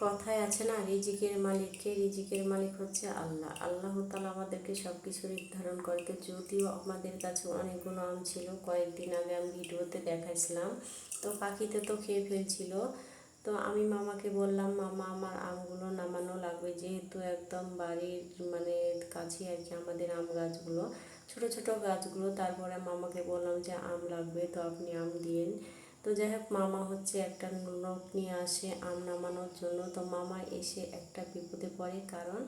কথায় আছে না, রিজিকের মালিককে, রিজিকের মালিক হচ্ছে আল্লাহ। আল্লাহ তাআলা আমাদেরকে সব কিছু নির্ধারণ করতে, যদিও আমাদের কাছে অনেকগুলো আম ছিল, কয়েকদিন আগে আমি ভিডিওতে দেখাইছিলাম, তো পাখিতে তো খেয়ে ফেলছিল। তো আমি মামাকে বললাম, মামা আমার আমগুলো নামানো লাগবে, যেহেতু একদম বাড়ির মানে কাছে আর কি আমাদের আম গাছগুলো, ছোট ছোট গাছগুলো। তারপরে মামাকে বললাম যে আম লাগবে, তো আপনি আম দিয়েন। তো যাই হোক, মামা হচ্ছে একটা লোক নিয়ে আসে আম নামানোর জন্য। তো মামা এসে একটা বিপদে পড়ে, কারণ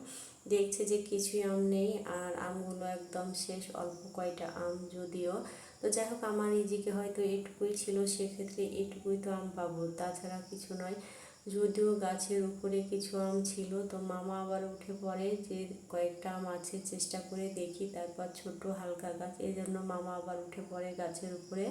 দেখছে যে কিছুই আম নেই, আর আমগুলো একদম শেষ, অল্প কয়টা আম যদিও। তো যাই হোক, আমার রিজিকে হয়তো এটুকুই ছিল, সেক্ষেত্রে এটুকুই তো আম পাবো, তাছাড়া কিছু নয়। যদিও গাছের উপরে কিছু আম ছিল, তো মামা আবার উঠে পড়ে যে কয়েকটা আম আছে, চেষ্টা করে দেখি। তারপর ছোট হালকা গাছ, এই জন্য মামা আবার উঠে পড়ে গাছের উপরে।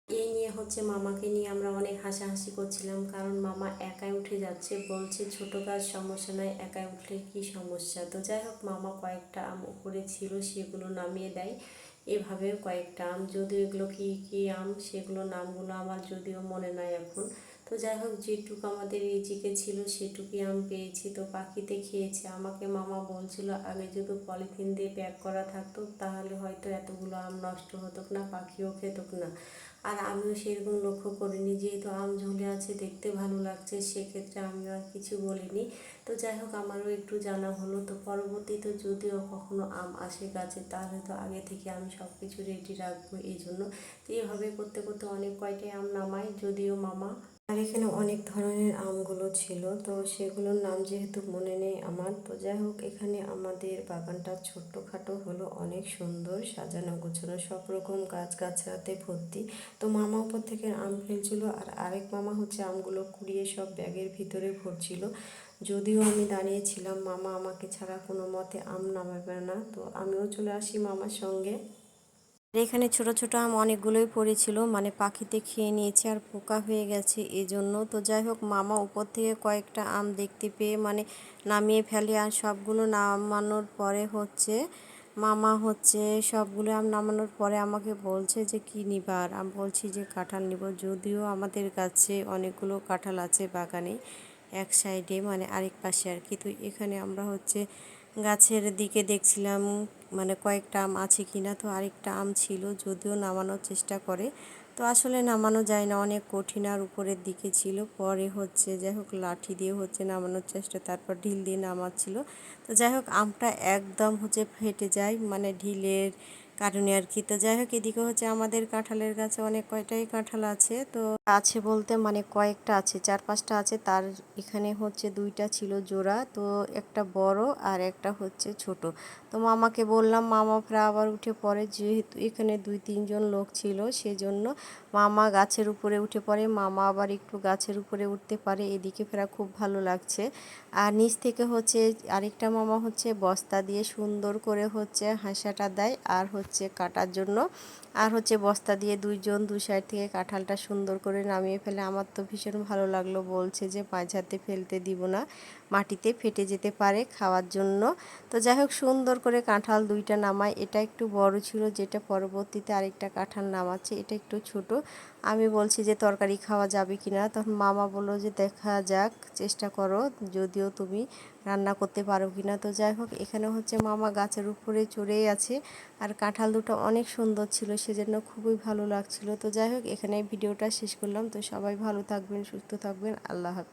এই নিয়ে হচ্ছে মামাকে নিয়ে আমরা অনেক হাসাহাসি করছিলাম, কারণ মামা একাই উঠে যাচ্ছে, বলছে ছোট গাছ সমস্যা নয়, একাই উঠলে কি সমস্যা। তো যাই হোক, মামা কয়েকটা আম উপরে ছিল সেগুলো নামিয়ে দেয়। এভাবে কয়েকটা আম, যদিও এগুলো কি কি আম সেগুলো নামগুলো আমার যদিও মনে নাই এখন। তো যাই হোক, যেটুকু আমাদের রিজিকে ছিল সেটুকুই আম পেয়েছি। তো পাখিতে খেয়েছে। আমাকে মামা বলছিল আগে যদি পলিথিন দিয়ে প্যাক করা থাকতো তাহলে হয়তো এতগুলো আম নষ্ট হতো না, পাখিও খেত না। আর আমিও সেরকম লক্ষ্য করিনি, যেহেতু আম ঝুলে আছে, দেখতে ভালো লাগছে, সেক্ষেত্রে আমি আর কিছু বলিনি। তো যাই হোক, আমারও একটু জানা হলো। তো পরবর্তীতে যদিও কখনো আম আসে গাছে, তাহলে তো আগে থেকে আমি সব কিছু রেডি রাখবো, এই জন্য। তো এইভাবে করতে করতে অনেক কয়টাই আম নামাই, যদিও মামা। আর এখানে অনেক ধরনের আমগুলো ছিল, তো সেগুলোর নাম যেহেতু মনে নেই আমার। তো যাই হোক, এখানে আমাদের বাগানটা ছোট্টখাটো হলো অনেক সুন্দর, সাজানো গোছানো, সব রকম গাছগাছড়াতে ভর্তি। তো মামা উপর থেকে আম ফেলছিল, আর আরেক মামা হচ্ছে আমগুলো কুড়িয়ে সব ব্যাগের ভিতরে ভরছিল। যদিও আমি দাঁড়িয়েছিলাম, মামা আমাকে ছাড়া কোনো মতে আম নামাবে না, তো আমিও চলে আসি মামার সঙ্গে। এখানে ছোট ছোট আম অনেকগুলোই পড়েছিল, মানে পাখিতে খেয়ে নিয়েছে আর পোকা হয়ে গেছে এজন্য। তো যাই হোক, মামা উপর থেকে কয়েকটা আম দেখতে পেয়ে মানে নামিয়ে ফেলে, আর সবগুলো নামানোর পরে হচ্ছে মামা হচ্ছে সবগুলো আম নামানোর পরে আমাকে বলছে যে কী নিবার। আমি বলছি যে কাঁঠাল নিব, যদিও আমাদের গাছে অনেকগুলো কাঁঠাল আছে বাগানে, এক সাইডে মানে আরেক পাশে আর কি। তো এখানে আমরা হচ্ছে গাছের দিকে দেখছিলাম মানে কয়েকটা আম আছে কিনা। তো আরেকটা আম ছিল, যদিও নামানোর চেষ্টা করে, তো আসলে নামানো যায় না, অনেক কঠিন আর উপরের দিকে ছিল। পরে হচ্ছে যাই হোক লাঠি দিয়ে হচ্ছে নামানোর চেষ্টা, তারপর ঢিল দিয়ে নামাচ্ছিল। তো যাই হোক, আমটা একদম হচ্ছে ফেটে যায় মানে ঢিলের কারণে আর কি। তো যাই হোক, এদিকে হচ্ছে আমাদের কাঁঠালের গাছে অনেক কয়টাই কাঁঠাল আছে। তো আছে বলতে মানে কয়েকটা আছে, 4-5টা আছে। তার এখানে হচ্ছে 2টা ছিল জোড়া, তো একটা বড় আর একটা হচ্ছে ছোট। তো মামাকে বললাম, মামা ফের আবার উঠে পড়ে, যেহেতু এখানে 2-3 জন লোক ছিল সেজন্য মামা গাছের উপরে উঠে পড়ে। মামা আবার একটু গাছের উপরে উঠতে পারে, এদিকে ফেরা খুব ভালো লাগছে। আর নিচ থেকে হচ্ছে আরেকটা মামা হচ্ছে বস্তা দিয়ে সুন্দর করে হচ্ছে হাঁসাটা দেয়, আর হচ্ছে কাটার জন্য, আর হচ্ছে বস্তা দিয়ে 2 জন 2 সাইড থেকে কাঁঠালটা সুন্দর করে নামিয়ে ফেলে। আমার তো ভীষণ ভালো লাগলো, বলছে যে মাঝাতে ফেলতে দিব না, মাটিতে ফেটে যেতে পারে খাওয়ার জন্য। তো যাই হোক, সুন্দর করে কাঁঠাল 2টা নামায়। এটা একটু বড় ছিল, যেটা পরবর্তীতে আরেকটা কাঁঠাল নামাচ্ছে, এটা একটু ছোট। আমি বলছি যে তরকারি খাওয়া যাবে কিনা, তখন মামা বললো যে দেখা যাক, চেষ্টা করো, যদিও তুমি রান্না করতে পারো কিনা। তো যাই হোক, এখানে হচ্ছে মামা গাছের উপরে চড়েই আছে, আর কাঁঠাল দুটো অনেক সুন্দর ছিল, সেজন্য খুবই ভালো লাগছিল। তো যাই হোক, এখানে ভিডিওটা শেষ করলাম। তো সবাই ভালো থাকবেন, সুস্থ থাকবেন, আল্লাহ হাফেজ।